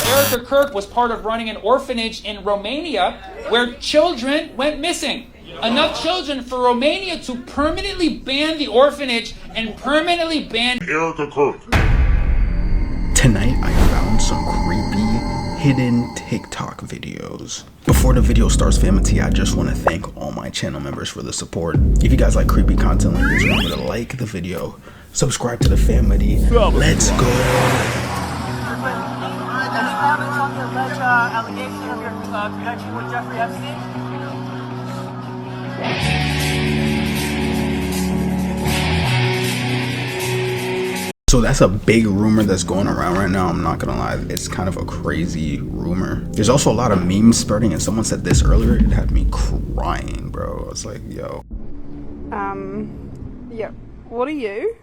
Erica Kirk was part of running an orphanage in Romania where children went missing. Enough children for Romania to permanently ban the orphanage and permanently ban Erica Kirk. Tonight I found some creepy hidden TikTok videos. Before the video starts, family, I just want to thank all my channel members for the support. If you guys like creepy content like this, remember to like the video, subscribe to the family. Let's go. Allegation of your connection with Jeffrey Epstein? So that's a big rumor that's going around right now. I'm not gonna lie, it's kind of a crazy rumor. There's also a lot of memes spreading, and someone said this earlier, it had me crying, bro. I was like, yo. Yeah, what are you?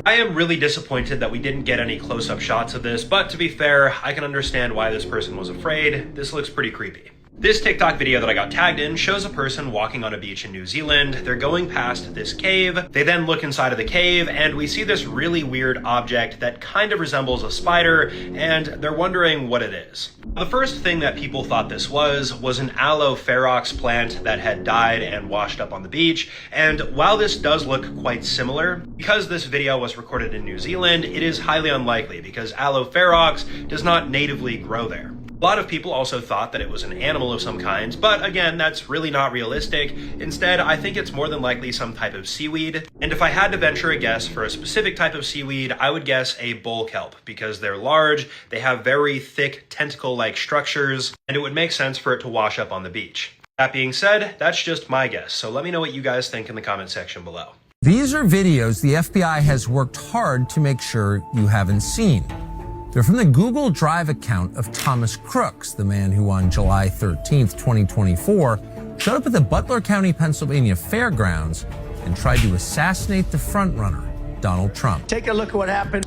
I am really disappointed that we didn't get any close-up shots of this, but to be fair, I can understand why this person was afraid. This looks pretty creepy. This TikTok video that I got tagged in shows a person walking on a beach in New Zealand. They're going past this cave. They then look inside of the cave and we see this really weird object that kind of resembles a spider, and they're wondering what it is. The first thing that people thought this was an aloe ferox plant that had died and washed up on the beach. And while this does look quite similar, because this video was recorded in New Zealand, it is highly unlikely because aloe ferox does not natively grow there. A lot of people also thought that it was an animal of some kind, but again, that's really not realistic. Instead, I think it's more than likely some type of seaweed. And if I had to venture a guess for a specific type of seaweed, I would guess a bull kelp, because they're large, they have very thick tentacle-like structures, and it would make sense for it to wash up on the beach. That being said, that's just my guess, so let me know what you guys think in the comment section below. These are videos the FBI has worked hard to make sure you haven't seen. They're from the Google Drive account of Thomas Crooks, the man who on July 13th, 2024, showed up at the Butler County, Pennsylvania fairgrounds and tried to assassinate the frontrunner, Donald Trump. Take a look at what happened.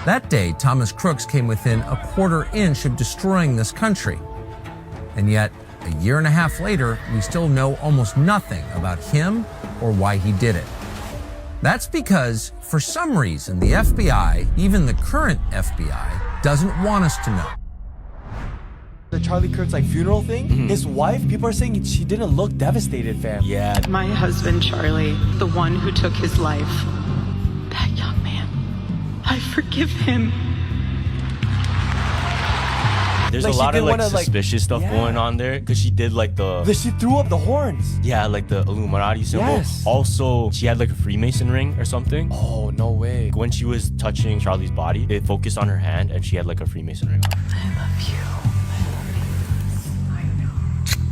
That day, Thomas Crooks came within a quarter inch of destroying this country. And yet, a year and a half later, we still know almost nothing about him or why he did it. That's because, for some reason, the FBI, even the current FBI, doesn't want us to know. The Charlie Kirk's funeral thing, his wife, people are saying she didn't look devastated, fam. Yeah. My husband, Charlie, the one who took his life. That young man, I forgive him. There's a lot of suspicious stuff going on there, because she did she threw up the horns. Yeah, the Illuminati symbol. Yes. Also, she had a Freemason ring or something. Oh, no way. When she was touching Charlie's body, it focused on her hand and she had a Freemason ring on.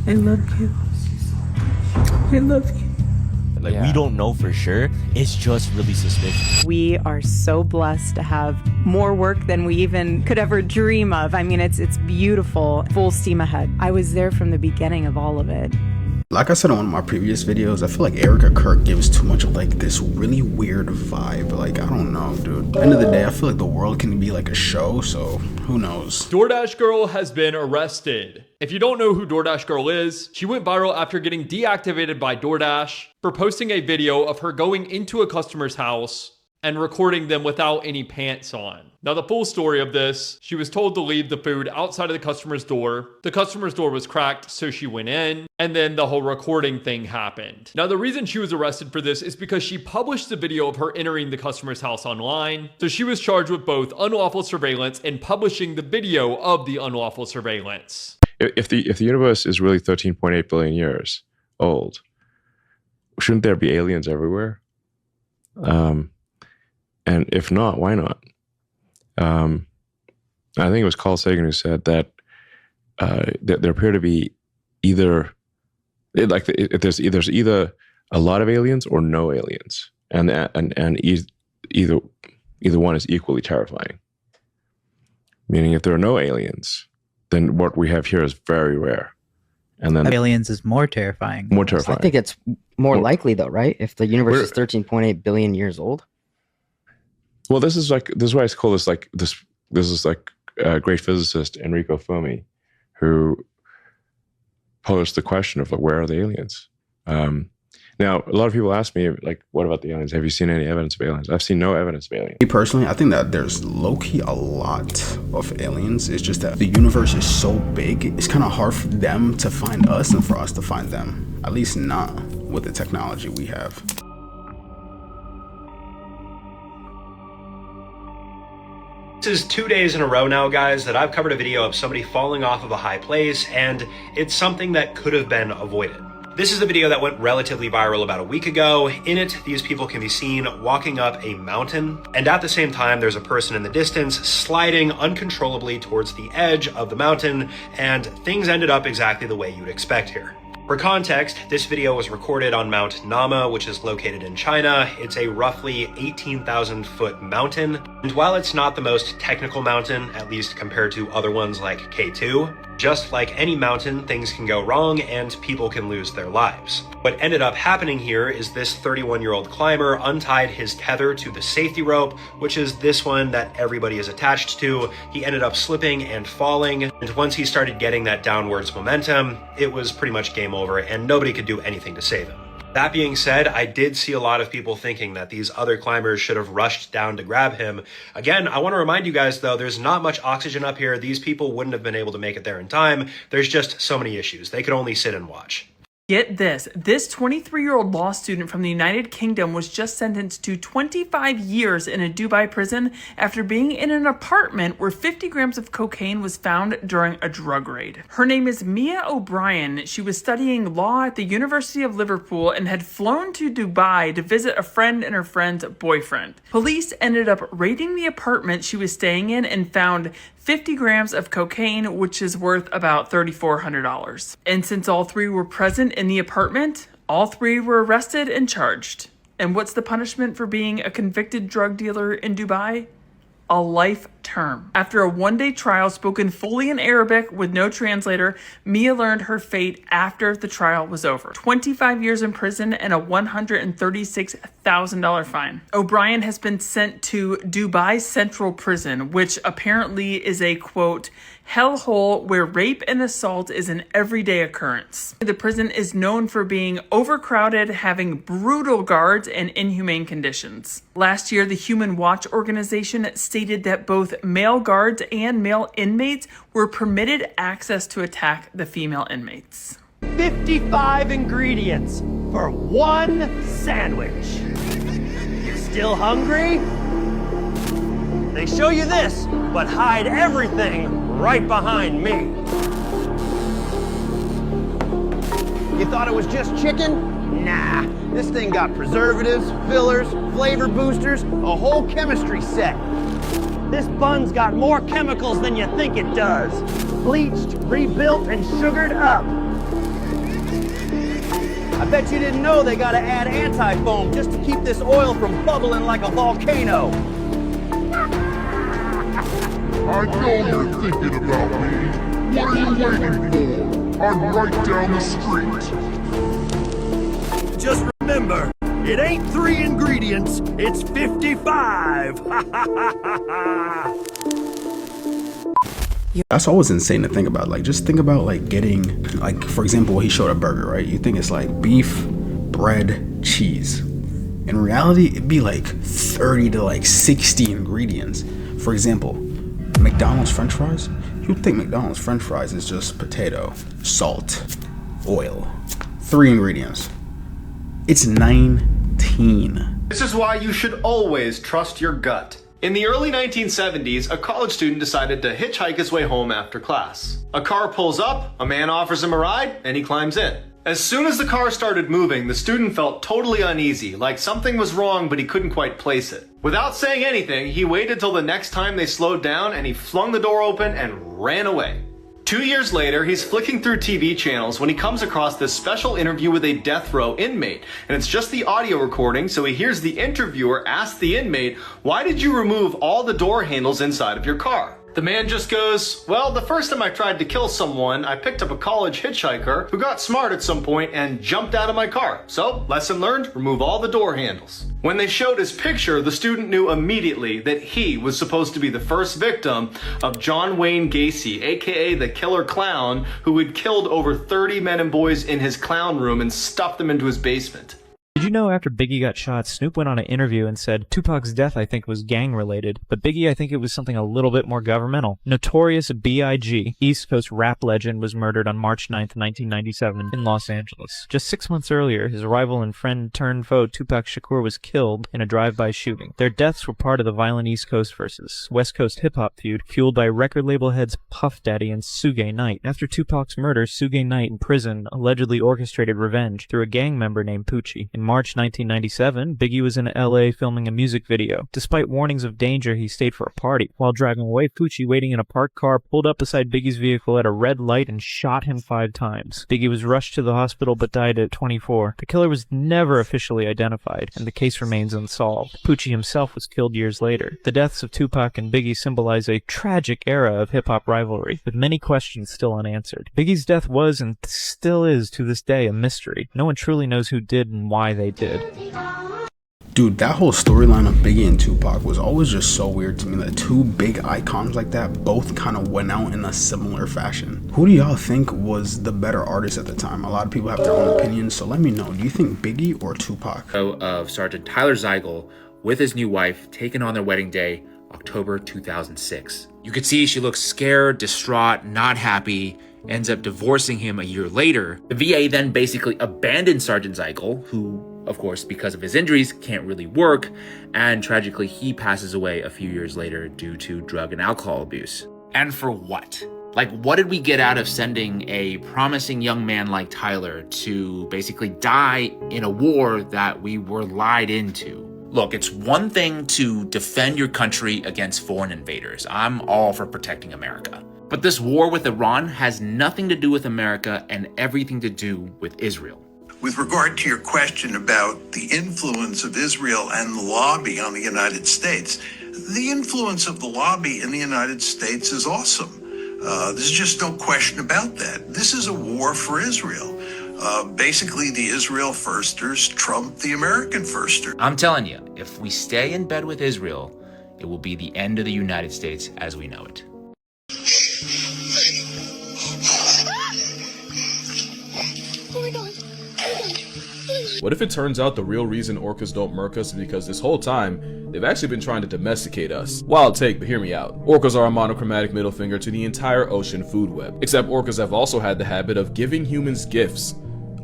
I love you. I love you. I love you. We don't know for sure. It's just really suspicious. We are so blessed to have more work than we even could ever dream of. I mean, it's beautiful, full steam ahead. I was there from the beginning of all of it. Like I said on one of my previous videos, I feel like Erica Kirk gives too much of this really weird vibe. I don't know, dude. At the end of the day, I feel like the world can be like a show, so who knows? DoorDash Girl has been arrested. If you don't know who DoorDash Girl is, she went viral after getting deactivated by DoorDash for posting a video of her going into a customer's house and recording them without any pants on. Now, the full story of this, she was told to leave the food outside of the customer's door. The customer's door was cracked, so she went in, and then the whole recording thing happened. Now, the reason she was arrested for this is because she published the video of her entering the customer's house online. So she was charged with both unlawful surveillance and publishing the video of the unlawful surveillance. If the universe is really 13.8 billion years old, shouldn't there be aliens everywhere? And if not, why not? I think it was Carl Sagan who said that there appear to be there's either a lot of aliens or no aliens, and either one is equally terrifying. Meaning, if there are no aliens, then what we have here is very rare. And then aliens is more terrifying. More terrifying. I think it's more likely though, right? If the universe is 13.8 billion years old. Well, this is why I call this this is a great physicist Enrico Fermi, who posed the question of where are the aliens? Now, a lot of people ask me, like, what about the aliens? Have you seen any evidence of aliens? I've seen no evidence of aliens. Me personally, I think that there's low-key a lot of aliens. It's just that the universe is so big, it's kind of hard for them to find us and for us to find them. At least not with the technology we have. This is 2 days in a row now, guys, that I've covered a video of somebody falling off of a high place, and it's something that could have been avoided. This is a video that went relatively viral about a week ago. In it, these people can be seen walking up a mountain, and at the same time, there's a person in the distance sliding uncontrollably towards the edge of the mountain, and things ended up exactly the way you'd expect here. For context, this video was recorded on Mount Nama, which is located in China. It's a roughly 18,000 foot mountain. And while it's not the most technical mountain, at least compared to other ones like K2, just like any mountain, things can go wrong and people can lose their lives. What ended up happening here is this 31-year-old climber untied his tether to the safety rope, which is this one that everybody is attached to. He ended up slipping and falling, and once he started getting that downwards momentum, it was pretty much game over and nobody could do anything to save him. That being said, I did see a lot of people thinking that these other climbers should have rushed down to grab him. Again, I want to remind you guys, though, there's not much oxygen up here. These people wouldn't have been able to make it there in time. There's just so many issues. They could only sit and watch. Get this, this 23-year-old law student from the United Kingdom was just sentenced to 25 years in a Dubai prison after being in an apartment where 50 grams of cocaine was found during a drug raid. Her name is Mia O'Brien. She was studying law at the University of Liverpool and had flown to Dubai to visit a friend and her friend's boyfriend. Police ended up raiding the apartment she was staying in and found 50 grams of cocaine, which is worth about $3,400. And since all three were present in the apartment, all three were arrested and charged. And what's the punishment for being a convicted drug dealer in Dubai? A life term. After a one-day trial spoken fully in Arabic with no translator, Mia learned her fate after the trial was over. 25 years in prison and a $136,000 fine. O'Brien has been sent to Dubai Central Prison, which apparently is a, quote, hellhole where rape and assault is an everyday occurrence. The prison is known for being overcrowded, having brutal guards, and inhumane conditions. Last year, the Human Watch organization stated that both male guards and male inmates were permitted access to attack the female inmates. 55 ingredients for one sandwich. Still hungry? They show you this, but hide everything right behind me. You thought it was just chicken? Nah, this thing got preservatives, fillers, flavor boosters, a whole chemistry set. This bun's got more chemicals than you think it does. Bleached, rebuilt, and sugared up. I bet you didn't know they gotta add anti-foam just to keep this oil from bubbling like a volcano. I know you're thinking about me. What are you waiting for? I'm right down the street. Just remember, it ain't 3 ingredients, it's 55. That's always insane to think about. Like, just think about like getting, like, for example, he showed a burger, right? You think it's like beef, bread, cheese. In reality, it'd be like 30 to like 60 ingredients. For example, McDonald's French fries. You'd think McDonald's French fries is just potato, salt, oil. 3 ingredients. It's 19. This is why you should always trust your gut. In the early 1970s, a college student decided to hitchhike his way home after class. A car pulls up, a man offers him a ride, and he climbs in. As soon as the car started moving, the student felt totally uneasy, like something was wrong but he couldn't quite place it. Without saying anything, he waited till the next time they slowed down and he flung the door open and ran away. 2 years later, he's flicking through TV channels when he comes across this special interview with a death row inmate. And it's just the audio recording, so he hears the interviewer ask the inmate, "Why did you remove all the door handles inside of your car?" The man just goes, "Well, the first time I tried to kill someone, I picked up a college hitchhiker who got smart at some point and jumped out of my car. So, lesson learned, remove all the door handles." When they showed his picture, the student knew immediately that he was supposed to be the first victim of John Wayne Gacy, aka the Killer Clown, who had killed over 30 men and boys in his clown room and stuffed them into his basement. Did you know after Biggie got shot, Snoop went on an interview and said, Tupac's death I think was gang-related, but Biggie I think it was something a little bit more governmental. Notorious B.I.G., East Coast rap legend, was murdered on March 9th, 1997 in Los Angeles. Just 6 months earlier, his rival and friend-turned-foe Tupac Shakur was killed in a drive-by shooting. Their deaths were part of the violent East Coast versus West Coast hip-hop feud, fueled by record label heads Puff Daddy and Suge Knight. After Tupac's murder, Suge Knight in prison allegedly orchestrated revenge through a gang member named Poochie. In March 1997, Biggie was in LA filming a music video. Despite warnings of danger, he stayed for a party. While driving away, Poochie, waiting in a parked car, pulled up beside Biggie's vehicle at a red light and shot him 5 times. Biggie was rushed to the hospital but died at 24. The killer was never officially identified, and the case remains unsolved. Poochie himself was killed years later. The deaths of Tupac and Biggie symbolize a tragic era of hip-hop rivalry, with many questions still unanswered. Biggie's death was, and still is to this day, a mystery. No one truly knows who did and why they did. Dude, that whole storyline of Biggie and Tupac was always just so weird to me, that two big icons like that both kind of went out in a similar fashion. Who do y'all think was the better artist at the time? A lot of people have their own opinions, so let me know. Do you think Biggie or Tupac? Of Sergeant Tyler Zeigel with his new wife taken on their wedding day, October 2006. You could see she looks scared, distraught, not happy, ends up divorcing him a year later. The VA then basically abandoned Sergeant Zeigel, who, of course, because of his injuries, can't really work, and tragically he passes away a few years later due to drug and alcohol abuse. And for what? Like, what did we get out of sending a promising young man like Tyler to basically die in a war that we were lied into? Look, it's one thing to defend your country against foreign invaders. I'm all for protecting America. But this war with Iran has nothing to do with America and everything to do with Israel. With regard to your question about the influence of Israel and the lobby on the United States, the influence of the lobby in the United States is awesome. There's just no question about that. This is a war for Israel. Basically, the Israel firsters trump the American firsters. I'm telling you, if we stay in bed with Israel, it will be the end of the United States as we know it. What if it turns out the real reason orcas don't murk us is because this whole time, they've actually been trying to domesticate us? Wild take, but hear me out. Orcas are a monochromatic middle finger to the entire ocean food web. Except orcas have also had the habit of giving humans gifts.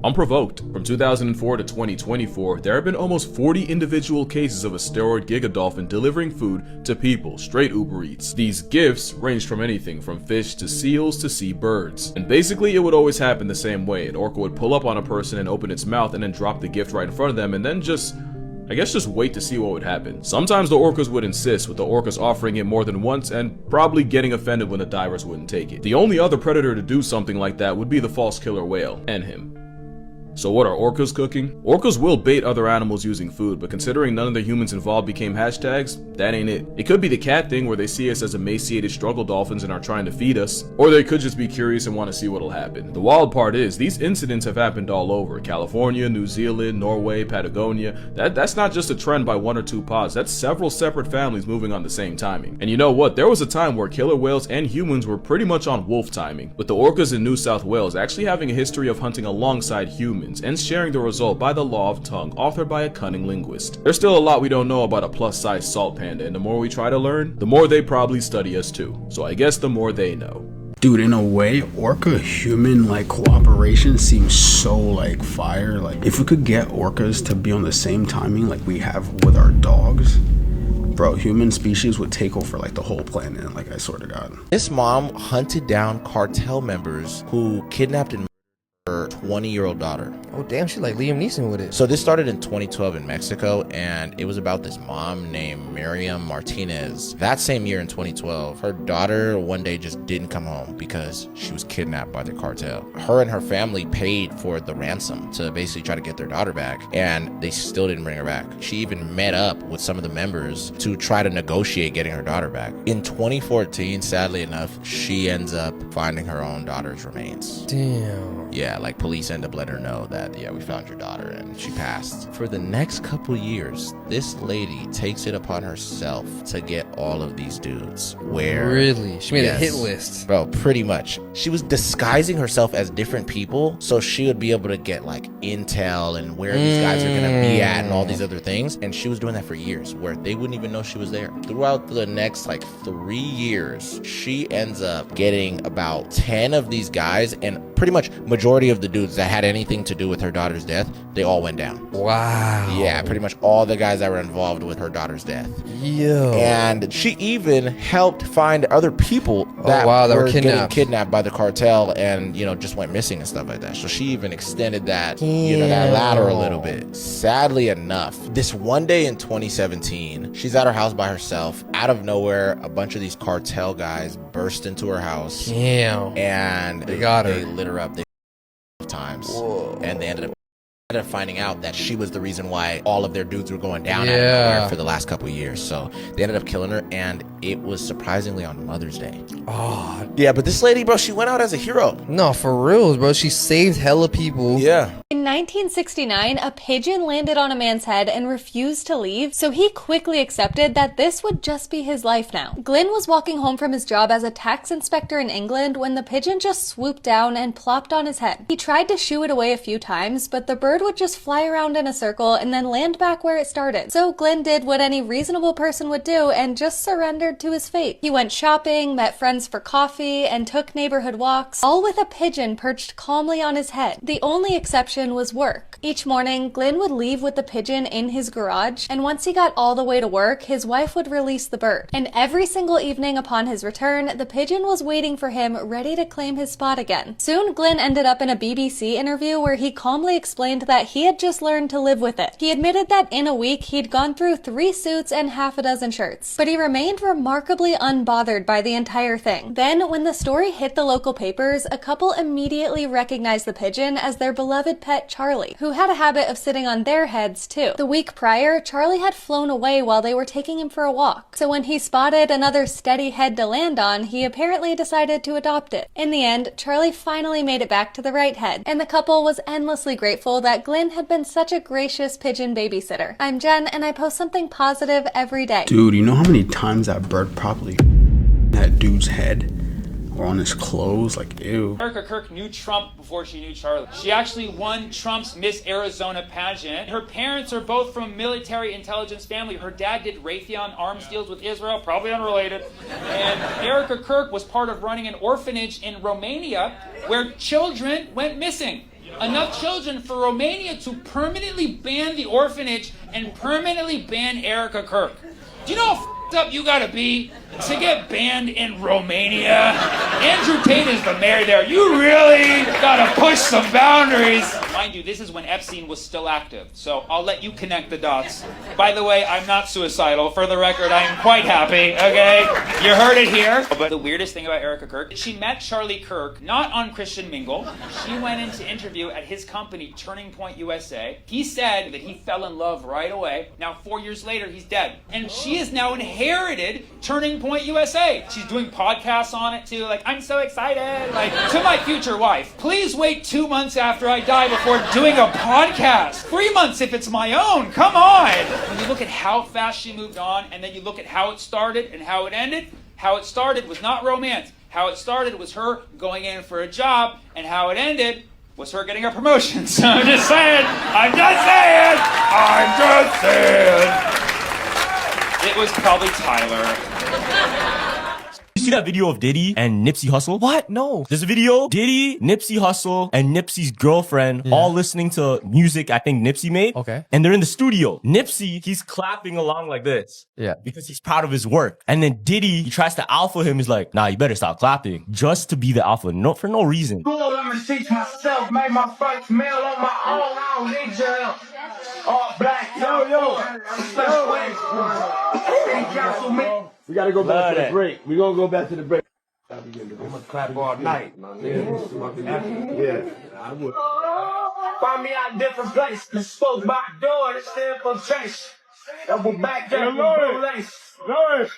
Unprovoked. From 2004 to 2024, there have been almost 40 individual cases of a steroid gigadolphin delivering food to people, straight Uber Eats. These gifts ranged from anything from fish to seals to seabirds. And basically it would always happen the same way. An orca would pull up on a person and open its mouth and then drop the gift right in front of them and then just wait to see what would happen. Sometimes the orcas would insist, with the orcas offering it more than once and probably getting offended when the divers wouldn't take it. The only other predator to do something like that would be the false killer whale, and him. So what are orcas cooking? Orcas will bait other animals using food, but considering none of the humans involved became hashtags, that ain't it. It could be the cat thing where they see us as emaciated struggle dolphins and are trying to feed us, or they could just be curious and want to see what'll happen. The wild part is, these incidents have happened all over. California, New Zealand, Norway, Patagonia. That's not just a trend by one or two pods, that's several separate families moving on the same timing. And you know what? There was a time where killer whales and humans were pretty much on wolf timing, with the orcas in New South Wales actually having a history of hunting alongside humans and sharing the result by the law of tongue, authored by a cunning linguist. There's still a lot we don't know about a plus-size salt panda, and the more we try to learn, the more they probably study us too. So I guess the more they know. Dude, in a way, orca-human cooperation seems so fire. If we could get orcas to be on the same timing like we have with our dogs, bro, human species would take over the whole planet, I swear to God. This mom hunted down cartel members who kidnapped and her 20-year-old daughter. Oh damn, she like Liam Neeson with it. So this started in 2012 in Mexico, and it was about this mom named Miriam Martinez. That same year in 2012, her daughter one day just didn't come home because she was kidnapped by the cartel. Her and her family paid for the ransom to basically try to get their daughter back, and they still didn't bring her back. She even met up with some of the members to try to negotiate getting her daughter back. In 2014, sadly enough, she ends up finding her own daughter's remains. Damn. Yeah, like police end up letting her know that, yeah, we found your daughter and she passed. For the next couple years, this lady takes it upon herself to get all of these dudes. Where Really? She made a hit list. Bro, pretty much. She was disguising herself as different people so she would be able to get like intel and where these guys are gonna be at and all these other things. And she was doing that for years where they wouldn't even know she was there. Throughout the next like 3 years, she ends up getting about 10 of these guys, and pretty much majority of the dudes that had anything to do with her daughter's death, they all went down. Wow. Yeah, pretty much all the guys that were involved with her daughter's death. Yo. And she even helped find other people that, that were getting kidnapped by the cartel and, you know, just went missing and stuff like that. So she even extended that, you know, that ladder a little bit. Sadly enough, this one day in 2017, she's at her house by herself. Out of nowhere, a bunch of these cartel guys burst into her house. Damn. And They got her. They lit her up. They times. Whoa. And they ended up finding out that she was the reason why all of their dudes were going down out of Yeah. nowhere for the last couple of years. So they ended up killing her, and it was surprisingly on Mother's Day. Oh. Yeah, but this lady, bro, she went out as a hero. No, for real, bro. She saved hella people. Yeah. In 1969, a pigeon landed on a man's head and refused to leave, so he quickly accepted that this would just be his life now. Glynn was walking home from his job as a tax inspector in England when the pigeon just swooped down and plopped on his head. He tried to shoo it away a few times, but the bird would just fly around in a circle and then land back where it started. So Glynn did what any reasonable person would do and just surrendered to his fate. He went shopping, met friends for coffee, and took neighborhood walks, all with a pigeon perched calmly on his head. The only exception was work. Each morning, Glynn would leave with the pigeon in his garage, and once he got all the way to work, his wife would release the bird. And every single evening upon his return, the pigeon was waiting for him, ready to claim his spot again. Soon, Glynn ended up in a BBC interview where he calmly explained that he had just learned to live with it. He admitted that in a week, he'd gone through 3 suits and half a dozen shirts, but he remained remarkably unbothered by the entire thing. Then, when the story hit the local papers, a couple immediately recognized the pigeon as their beloved pet Charlie, who had a habit of sitting on their heads too. The week prior, Charlie had flown away while they were taking him for a walk, so when he spotted another steady head to land on, he apparently decided to adopt it. In the end, Charlie finally made it back to the right head, and the couple was endlessly grateful that Glynn had been such a gracious pigeon babysitter. I'm Jen, and I post something positive every day. Dude, you know how many times that bird probably that dude's head or on his clothes? Like, ew. Erica Kirk knew Trump before she knew Charlie. She actually won Trump's Miss Arizona pageant. Her parents are both from a military intelligence family. Her dad did Raytheon arms deals with Israel, probably unrelated. And Erica Kirk was part of running an orphanage in Romania where children went missing. Enough children for Romania to permanently ban the orphanage and permanently ban Erica Kirk. Do you know how f***ed up you gotta be to get banned in Romania? Andrew Tate is the mayor there. You really gotta push some boundaries. Mind you, this is when Epstein was still active, so I'll let you connect the dots. By the way, I'm not suicidal. For the record, I am quite happy, okay? You heard it here. But the weirdest thing about Erica Kirk, she met Charlie Kirk, not on Christian Mingle. She went in to interview at his company, Turning Point USA. He said that he fell in love right away. Now, 4 years later, he's dead. And she has now inherited Turning Point USA. She's doing podcasts on it too. Like, I'm so excited. Like, to my future wife, please wait 2 months after I die before doing a podcast. 3 months if it's my own. Come on. When you look at how fast she moved on, and then you look at how it started and how it ended, how it started was not romance. How it started was her going in for a job, and how it ended was her getting a promotion. So I'm just saying. It was probably Tyler. You see that video of Diddy and Nipsey Hussle? What? No. There's a video, Diddy, Nipsey Hussle, and Nipsey's girlfriend all listening to music I think Nipsey made. Okay. And they're in the studio. Nipsey, he's clapping along like this. Yeah. Because he's proud of his work. And then Diddy, he tries to alpha him. He's like, nah, you better stop clapping. Just to be the alpha. No, for no reason. Cool, I'ma teach myself, make my first meal on my own. I don't need your help. All black, yo. We gotta go back to the break. We gonna go back to the break. I'm gonna clap all night. Yeah, I would. Find me out different place. The spoke by door, the infiltration. Double back, double lace. Lord,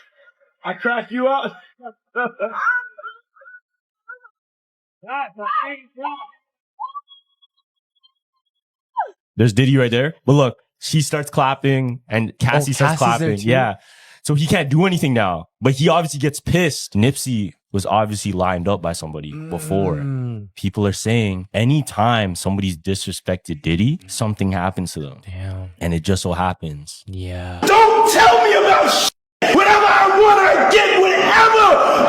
I cracked you out. There's Diddy right there. But look, she starts clapping and Cassie starts clapping. Yeah. So he can't do anything now. But he obviously gets pissed. Nipsey was obviously lined up by somebody before. People are saying anytime somebody's disrespected Diddy, something happens to them. Damn. And it just so happens. Yeah. Don't tell me about shit. Whatever I want, I get. Whatever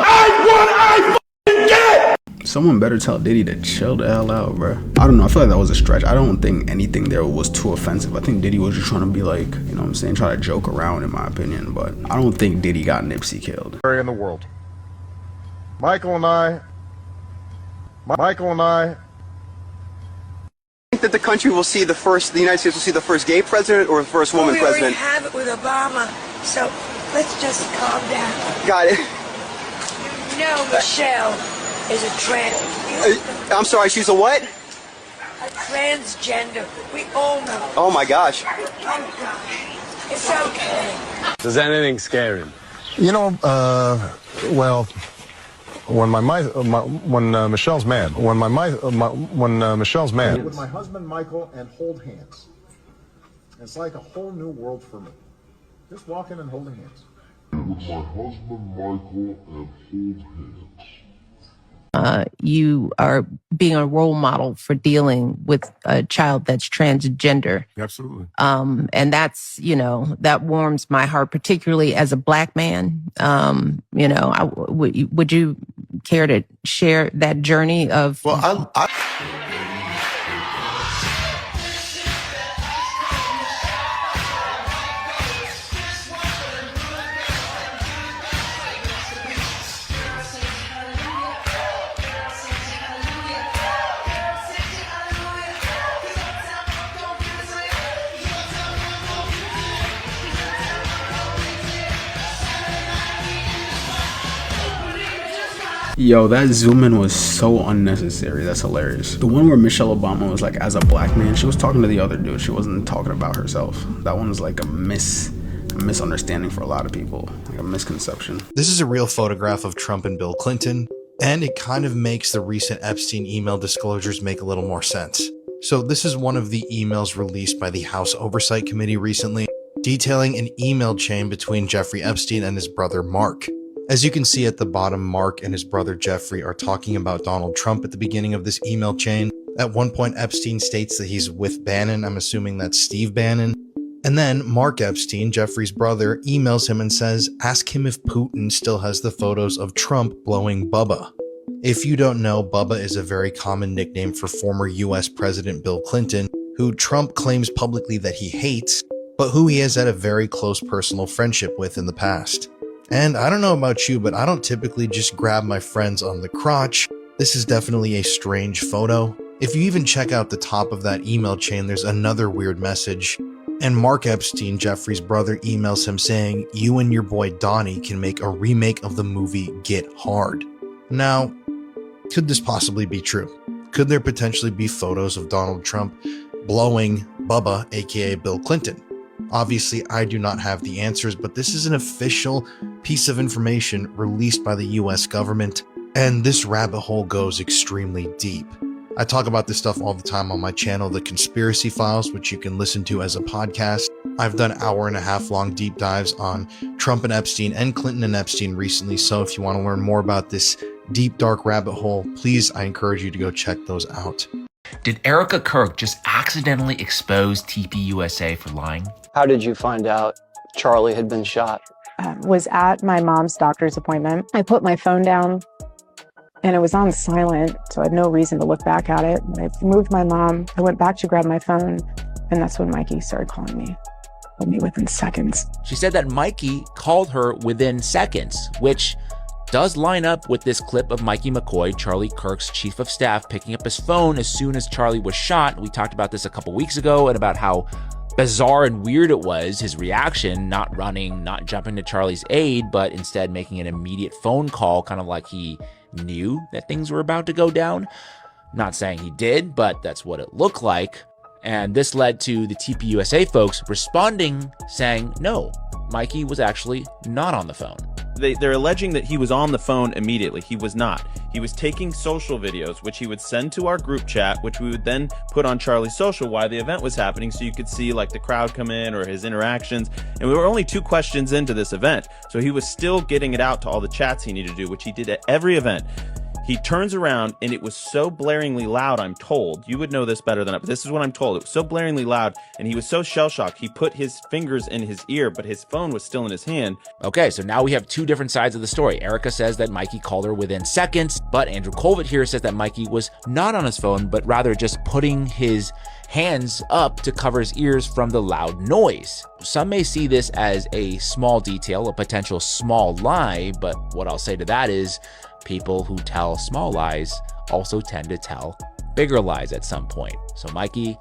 I want, I fucking get. Someone better tell Diddy to chill the hell out, bro. I don't know. I feel like that was a stretch. I don't think anything there was too offensive. I think Diddy was just trying to be like, you know what I'm saying, try to joke around, in my opinion. But I don't think Diddy got Nipsey killed. In the world. Michael and I Think that the country will see the United States will see the first gay president or the first woman president? We already have it with Obama, so let's just calm down. Got it. You know Michelle is a trans. I'm sorry, she's a what? A transgender. We all know. Oh my gosh. Oh gosh. It's okay. Does anything scare him? You know, well, when Michelle's mad, Michelle's mad. With my husband Michael and hold hands. It's like a whole new world for me. Just walking and holding hands. With my husband Michael and hold hands. You are being a role model for dealing with a child that's transgender. Absolutely. And that's, you know, that warms my heart, particularly as a Black man. You know, would you care to share that journey of? Well, Yo, that zoom in was so unnecessary. That's hilarious. The one where Michelle Obama was like, as a Black man, she was talking to the other dude. She wasn't talking about herself. That one was like a misunderstanding for a lot of people, like a misconception. This is a real photograph of Trump and Bill Clinton, and it kind of makes the recent Epstein email disclosures make a little more sense. So this is one of the emails released by the House Oversight Committee recently, detailing an email chain between Jeffrey Epstein and his brother Mark. As you can see at the bottom, Mark and his brother Jeffrey are talking about Donald Trump at the beginning of this email chain. At one point, Epstein states that he's with Bannon. I'm assuming that's Steve Bannon. And then Mark Epstein, Jeffrey's brother, emails him and says, ask him if Putin still has the photos of Trump blowing Bubba. If you don't know, Bubba is a very common nickname for former US President Bill Clinton, who Trump claims publicly that he hates, but who he has had a very close personal friendship with in the past. And I don't know about you, but I don't typically just grab my friends on the crotch. This is definitely a strange photo. If you even check out the top of that email chain, there's another weird message. And Mark Epstein, Jeffrey's brother, emails him saying, you and your boy Donnie can make a remake of the movie Get Hard. Now, could this possibly be true? Could there potentially be photos of Donald Trump blowing Bubba, aka Bill Clinton? Obviously, I do not have the answers, but this is an official piece of information released by the US government, and this rabbit hole goes extremely deep. I talk about this stuff all the time on my channel, The Conspiracy Files, which you can listen to as a podcast. I've done hour-and-a-half-long deep dives on Trump and Epstein and Clinton and Epstein recently, so if you want to learn more about this deep, dark rabbit hole, please, I encourage you to go check those out. Did Erica Kirk just accidentally expose TPUSA for lying? How did you find out Charlie had been shot? Was at my mom's doctor's appointment. I put my phone down and it was on silent, so I had no reason to look back at it. I moved my mom. I went back to grab my phone, and that's when Mikey started calling me. Called me within seconds. She said that Mikey called her within seconds, which does line up with this clip of Mikey McCoy, Charlie Kirk's chief of staff, picking up his phone as soon as Charlie was shot. We talked about this a couple weeks ago and about how bizarre and weird it was, his reaction, not running, not jumping to Charlie's aid, but instead making an immediate phone call, kind of like he knew that things were about to go down. Not saying he did, but that's what it looked like. And this led to the TPUSA folks responding, saying, no, Mikey was actually not on the phone. they're alleging that he was on the phone immediately. He was not. He was taking social videos, which he would send to our group chat, which we would then put on Charlie's social while the event was happening, so you could see like the crowd come in or his interactions. And we were only 2 questions into this event, so he was still getting it out to all the chats he needed to do, which he did at every event. He turns around and it was so blaringly loud, I'm told. You would know this better than I, but this is what I'm told. It was so blaringly loud and he was so shell-shocked. He put his fingers in his ear, but his phone was still in his hand. Okay, so now we have 2 different sides of the story. Erica says that Mikey called her within seconds, but Andrew Colvett here says that Mikey was not on his phone, but rather just putting his hands up to cover his ears from the loud noise. Some may see this as a small detail, a potential small lie, but what I'll say to that is people who tell small lies also tend to tell bigger lies at some point. So Mikey,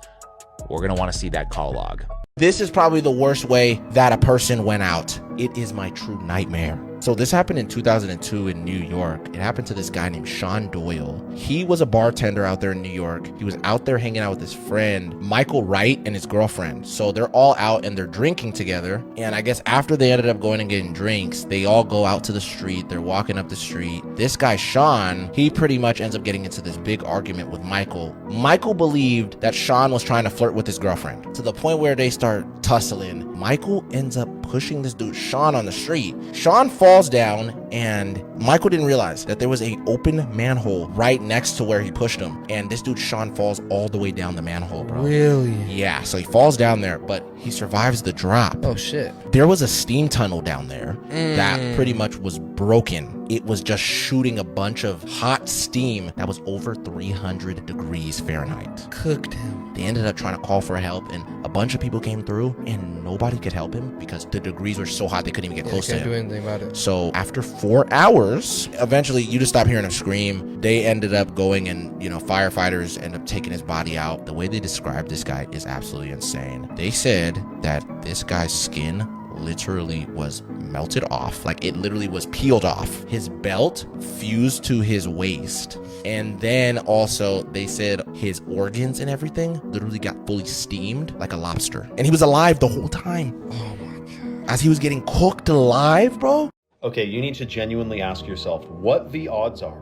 we're gonna wanna see that call log. This is probably the worst way that a person went out. It is my true nightmare. So this happened in 2002 in New York. It happened to this guy named Sean Doyle. He was a bartender out there in New York. He was out there hanging out with his friend, Michael Wright, and his girlfriend. So they're all out and they're drinking together. And I guess after they ended up going and getting drinks, they all go out to the street. They're walking up the street. This guy, Sean, he pretty much ends up getting into this big argument with Michael. Michael believed that Sean was trying to flirt with his girlfriend to the point where they start tussling. Michael ends up pushing this dude, Sean, on the street. Sean falls down, and Michael didn't realize that there was an open manhole right next to where he pushed him. And this dude, Sean, falls all the way down the manhole, bro. Really? Yeah, so he falls down there, but he survives the drop. Oh, shit. There was a steam tunnel down there that pretty much was broken. It was just shooting a bunch of hot steam that was over 300 degrees Fahrenheit. Cooked him. They ended up trying to call for help, and a bunch of people came through, and nobody could help him because the degrees were so hot they couldn't even get close to him. Can't do anything about it. So after 4 hours, eventually you just stop hearing him scream. They ended up going and, firefighters ended up taking his body out. The way they described this guy is absolutely insane. They said that this guy's skin literally was melted off. Like, it literally was peeled off. His belt fused to his waist. And then also they said his organs and everything literally got fully steamed like a lobster. And he was alive the whole time. Oh my God. As he was getting cooked alive, bro. Okay, you need to genuinely ask yourself what the odds are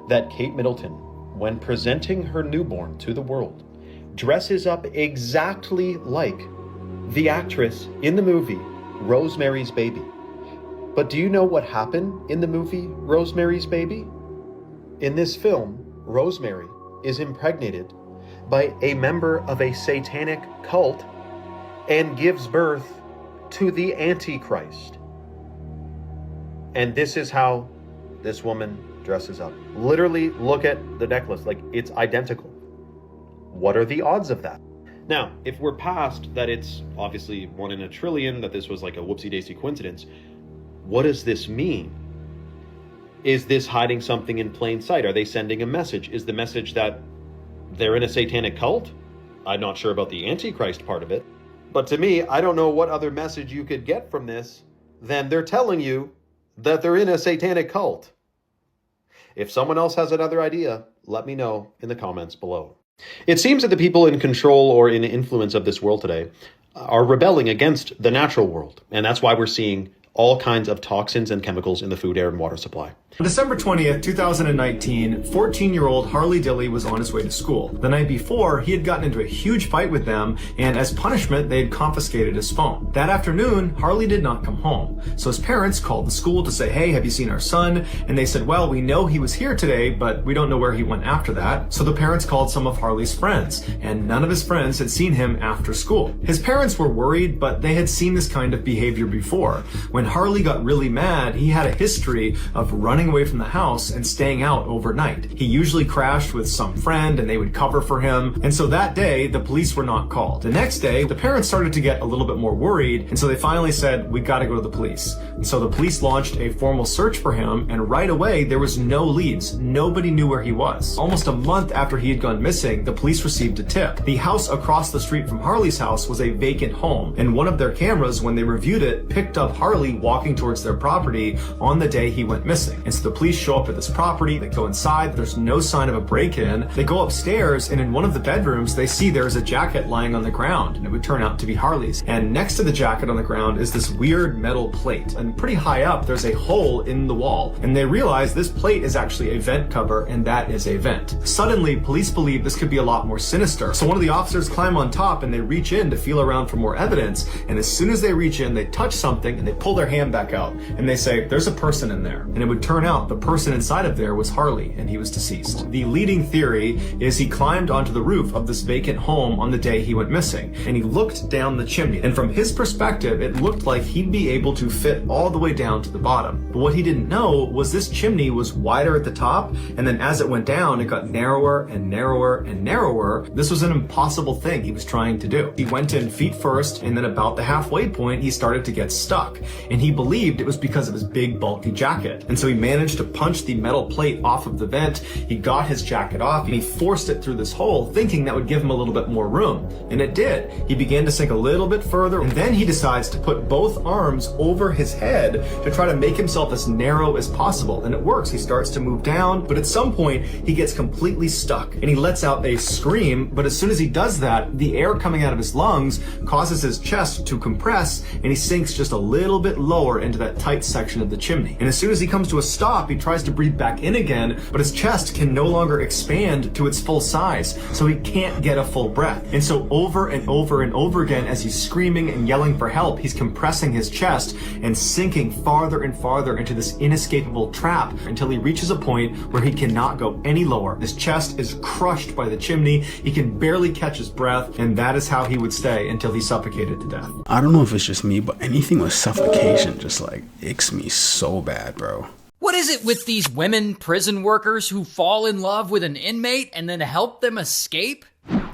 that Kate Middleton, when presenting her newborn to the world, dresses up exactly like the actress in the movie Rosemary's Baby. But do you know what happened in the movie Rosemary's Baby? In this film, Rosemary is impregnated by a member of a satanic cult and gives birth to the Antichrist. And this is how this woman dresses up. Literally, look at the necklace, like it's identical. What are the odds of that? Now, if we're past that it's obviously 1 in a trillion, that this was like a whoopsie-daisy coincidence, what does this mean? Is this hiding something in plain sight? Are they sending a message? Is the message that they're in a satanic cult? I'm not sure about the Antichrist part of it. But to me, I don't know what other message you could get from this than they're telling you that they're in a satanic cult. If someone else has another idea, let me know in the comments below. It seems that the people in control or in influence of this world today are rebelling against the natural world. And that's why we're seeing all kinds of toxins and chemicals in the food, air, and water supply. On December 20th, 2019, 14-year-old Harley Dilley was on his way to school. The night before, he had gotten into a huge fight with them, and as punishment, they had confiscated his phone. That afternoon, Harley did not come home. So his parents called the school to say, hey, have you seen our son? And they said, well, we know he was here today, but we don't know where he went after that. So the parents called some of Harley's friends, and none of his friends had seen him after school. His parents were worried, but they had seen this kind of behavior before. When Harley got really mad, he had a history of running away from the house and staying out overnight. He usually crashed with some friend and they would cover for him. And so that day, the police were not called. The next day, the parents started to get a little bit more worried. And so they finally said, we got to go to the police. And so the police launched a formal search for him. And right away, there was no leads. Nobody knew where he was. Almost a month after he had gone missing, the police received a tip. The house across the street from Harley's house was a vacant home. And one of their cameras, when they reviewed it, picked up Harley Harley walking towards their property on the day he went missing. And so the police show up at this property, they go inside, there's no sign of a break-in. They go upstairs, and in one of the bedrooms, they see there's a jacket lying on the ground, and it would turn out to be Harley's. And next to the jacket on the ground is this weird metal plate. And pretty high up, there's a hole in the wall. And they realize this plate is actually a vent cover, and that is a vent. Suddenly, police believe this could be a lot more sinister. So one of the officers climb on top, and they reach in to feel around for more evidence. And as soon as they reach in, they touch something, and they pull their hand back out. And they say, there's a person in there. And it would turn out the person inside of there was Harley, and he was deceased. The leading theory is he climbed onto the roof of this vacant home on the day he went missing, and he looked down the chimney. And from his perspective, it looked like he'd be able to fit all the way down to the bottom. But what he didn't know was this chimney was wider at the top, and then as it went down, it got narrower and narrower and narrower. This was an impossible thing he was trying to do. He went in feet first, and then about the halfway point, he started to get stuck. And he believed it was because of his big, bulky jacket. And so he managed to punch the metal plate off of the vent. He got his jacket off, and he forced it through this hole, thinking that would give him a little bit more room. And it did. He began to sink a little bit further, and then he decides to put both arms over his head to try to make himself as narrow as possible. And it works. He starts to move down, but at some point, he gets completely stuck, and he lets out a scream. But as soon as he does that, the air coming out of his lungs causes his chest to compress, and he sinks just a little bit lower into that tight section of the chimney. And as soon as he comes to a stop, he tries to breathe back in again, but his chest can no longer expand to its full size, so he can't get a full breath. And so over and over and over again, as he's screaming and yelling for help, he's compressing his chest and sinking farther and farther into this inescapable trap until he reaches a point where he cannot go any lower. His chest is crushed by the chimney, he can barely catch his breath, and that is how he would stay until he suffocated to death. I don't know if it's just me, but anything with suffocation just like icks me so bad, bro. What is it with these women prison workers who fall in love with an inmate and then help them escape?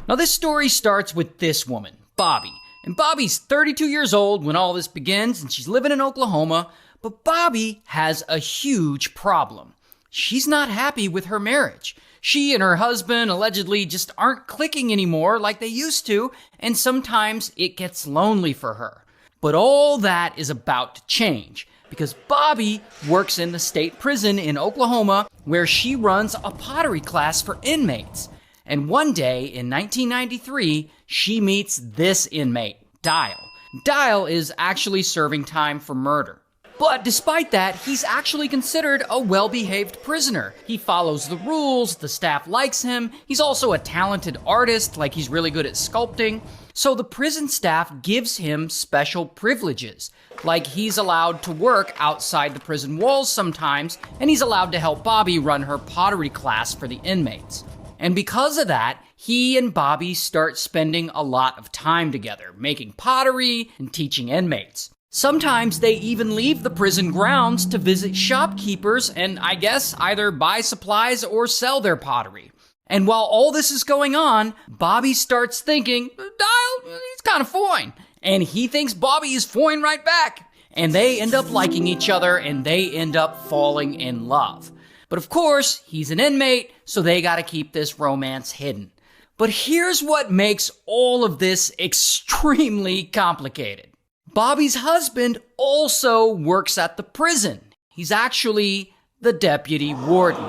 Now this story starts with this woman, Bobby. And Bobby's 32 years old when all this begins, and she's living in Oklahoma, but Bobby has a huge problem. She's not happy with her marriage. She and her husband allegedly just aren't clicking anymore like they used to, and sometimes it gets lonely for her. But all that is about to change, because Bobby works in the state prison in Oklahoma where she runs a pottery class for inmates. And one day in 1993, she meets this inmate, Dial. Dial is actually serving time for murder. But despite that, he's actually considered a well-behaved prisoner. He follows the rules, the staff likes him, he's also a talented artist, like he's really good at sculpting. So the prison staff gives him special privileges, like he's allowed to work outside the prison walls sometimes, and he's allowed to help Bobby run her pottery class for the inmates. And because of that, he and Bobby start spending a lot of time together, making pottery and teaching inmates. Sometimes they even leave the prison grounds to visit shopkeepers and, I guess, either buy supplies or sell their pottery. And while all this is going on, Bobby starts thinking, Dial, he's kind of fine. And he thinks Bobby is fine right back. And they end up liking each other, and they end up falling in love. But of course, he's an inmate, so they gotta keep this romance hidden. But here's what makes all of this extremely complicated. Bobby's husband also works at the prison. He's actually the deputy warden.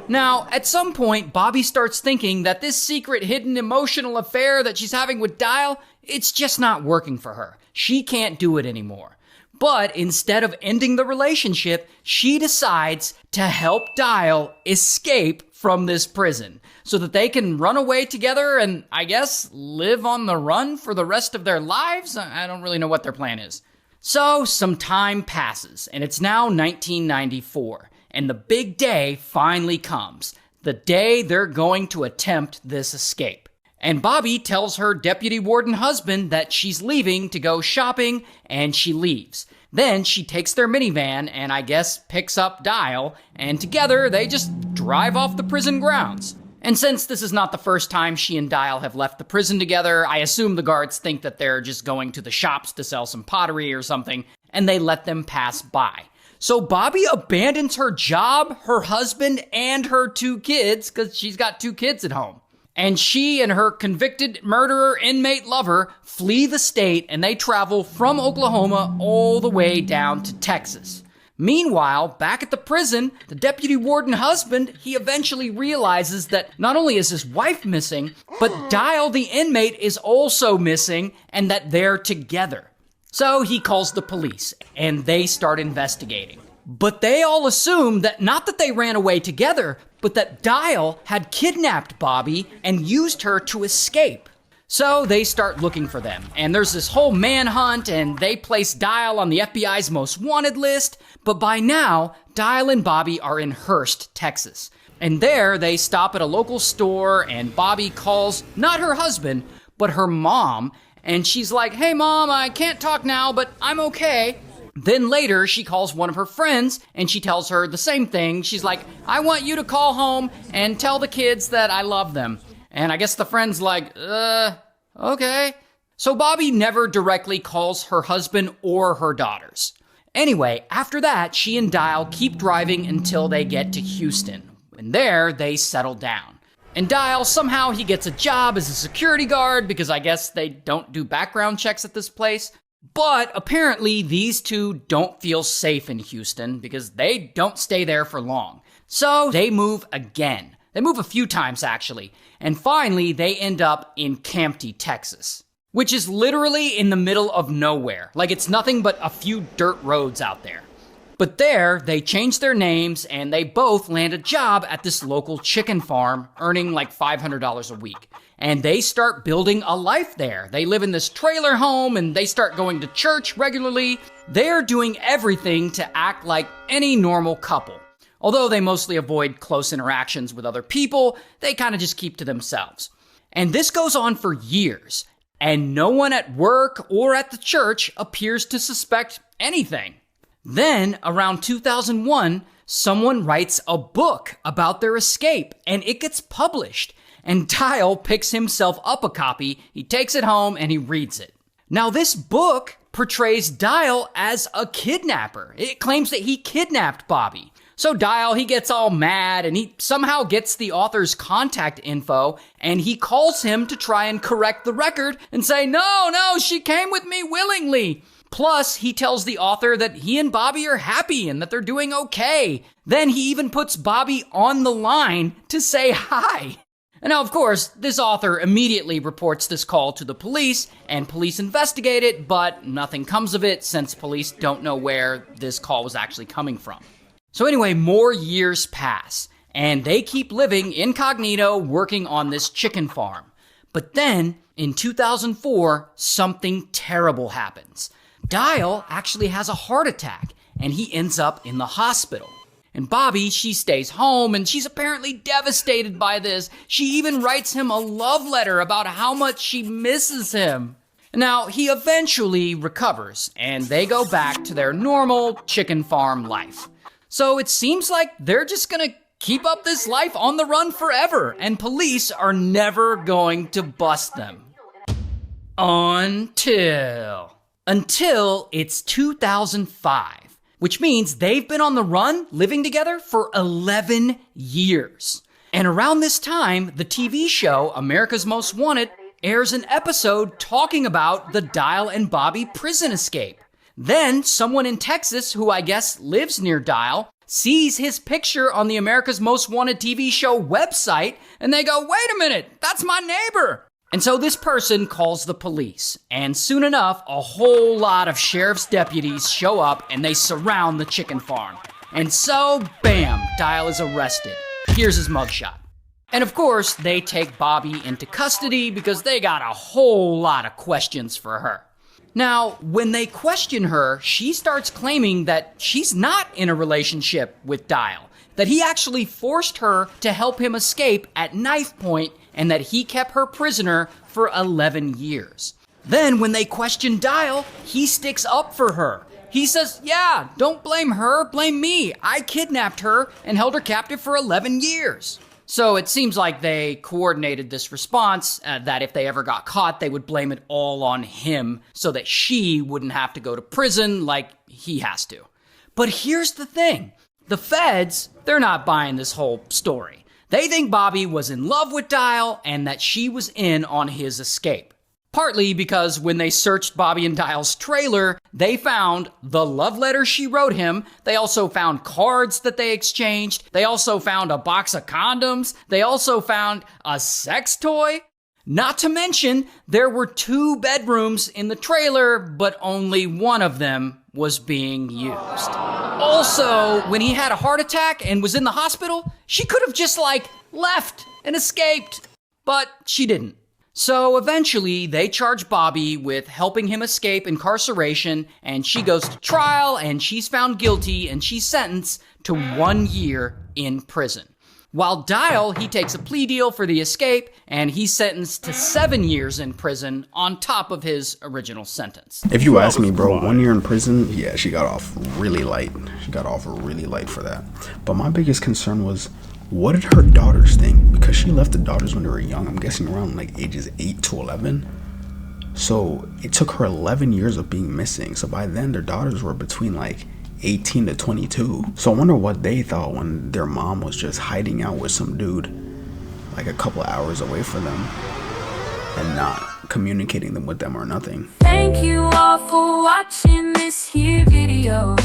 Now, at some point, Bobby starts thinking that this secret, hidden, emotional affair that she's having with Dial, it's just not working for her. She can't do it anymore. But instead of ending the relationship, she decides to help Dial escape from this prison so that they can run away together and, I guess, live on the run for the rest of their lives? I don't really know what their plan is. So, some time passes, and it's now 1994, and the big day finally comes. The day they're going to attempt this escape. And Bobby tells her deputy warden husband that she's leaving to go shopping, and she leaves. Then she takes their minivan and I guess picks up Dial, and together they just drive off the prison grounds. And since this is not the first time she and Dial have left the prison together, I assume the guards think that they're just going to the shops to sell some pottery or something, and they let them pass by. So Bobby abandons her job, her husband, and her 2 kids, because she's got 2 kids at home. And she and her convicted murderer inmate lover flee the state, and they travel from Oklahoma all the way down to Texas. Meanwhile, back at the prison, the deputy warden husband, he eventually realizes that not only is his wife missing, but Dial the inmate is also missing, and that they're together. So he calls the police, and they start investigating. But they all assume that not that they ran away together, but that Dial had kidnapped Bobby and used her to escape. So they start looking for them, and there's this whole manhunt, and they place Dial on the FBI's most wanted list, but by now, Dial and Bobby are in Hurst, Texas. And there, they stop at a local store, and Bobby calls, not her husband, but her mom, and she's like, "Hey mom, I can't talk now, but I'm okay." Then later, she calls one of her friends, and she tells her the same thing. She's like, "I want you to call home and tell the kids that I love them." And I guess the friend's like, okay. So Bobby never directly calls her husband or her daughters. Anyway, after that, she and Dial keep driving until they get to Houston. And there, they settle down. And Dial, somehow he gets a job as a security guard because I guess they don't do background checks at this place. But apparently, these two don't feel safe in Houston because they don't stay there for long. So they move again. They move a few times, actually. And finally, they end up in Kamptee, Texas, which is literally in the middle of nowhere. Like, it's nothing but a few dirt roads out there. But there, they change their names, and they both land a job at this local chicken farm, earning like $500 a week. And they start building a life there. They live in this trailer home, and they start going to church regularly. They're doing everything to act like any normal couple. Although they mostly avoid close interactions with other people, they kind of just keep to themselves. And this goes on for years, and no one at work or at the church appears to suspect anything. Then, around 2001, someone writes a book about their escape, and it gets published. And Dial picks himself up a copy, he takes it home, and he reads it. Now, this book portrays Dial as a kidnapper. It claims that he kidnapped Bobby. So Dial, he gets all mad, and he somehow gets the author's contact info, and he calls him to try and correct the record and say, no, she came with me willingly. Plus, he tells the author that he and Bobby are happy and that they're doing okay. Then he even puts Bobby on the line to say hi. And now, of course, this author immediately reports this call to the police, and police investigate it, but nothing comes of it since police don't know where this call was actually coming from. So anyway, more years pass, and they keep living incognito working on this chicken farm. But then, in 2004, something terrible happens. Dial actually has a heart attack, and he ends up in the hospital. And Bobby, she stays home, and she's apparently devastated by this. She even writes him a love letter about how much she misses him. Now, he eventually recovers, and they go back to their normal chicken farm life. So it seems like they're just gonna keep up this life on the run forever, and police are never going to bust them. Until it's 2005, which means they've been on the run, living together for 11 years. And around this time, the TV show America's Most Wanted airs an episode talking about the Dial and Bobby prison escape. Then someone in Texas, who I guess lives near Dial, sees his picture on the America's Most Wanted TV show website, and they go, "Wait a minute, that's my neighbor." And so this person calls the police, and soon enough, a whole lot of sheriff's deputies show up, and they surround the chicken farm. And so, bam, Dial is arrested. Here's his mugshot. And of course, they take Bobby into custody because they got a whole lot of questions for her. Now, when they question her, she starts claiming that she's not in a relationship with Dial, that he actually forced her to help him escape at knife point, and that he kept her prisoner for 11 years. Then, when they question Dial, he sticks up for her. He says, "Yeah, don't blame her, blame me. I kidnapped her and held her captive for 11 years. So it seems like they coordinated this response, that if they ever got caught, they would blame it all on him so that she wouldn't have to go to prison like he has to. But here's the thing. The feds, they're not buying this whole story. They think Bobby was in love with Dial and that she was in on his escape. Partly because when they searched Bobby and Dial's trailer, they found the love letter she wrote him. They also found cards that they exchanged. They also found a box of condoms. They also found a sex toy. Not to mention, there were 2 bedrooms in the trailer, but only one of them was being used. Also, when he had a heart attack and was in the hospital, she could have just left and escaped, but she didn't. So eventually, they charge Bobby with helping him escape incarceration, and she goes to trial, and she's found guilty, and she's sentenced to 1 year in prison. While Dial, he takes a plea deal for the escape, and he's sentenced to 7 years in prison on top of his original sentence. If you ask me, bro, 1 year in prison, yeah, she got off really light. She got off really light for that. But my biggest concern was, what did her daughters think? Because she left the daughters when they were young. I'm guessing around ages 8 to 11. So it took her 11 years of being missing. So by then their daughters were between 18 to 22. So I wonder what they thought when their mom was just hiding out with some dude a couple of hours away from them and not communicating with them or nothing. Thank you all for watching this here video.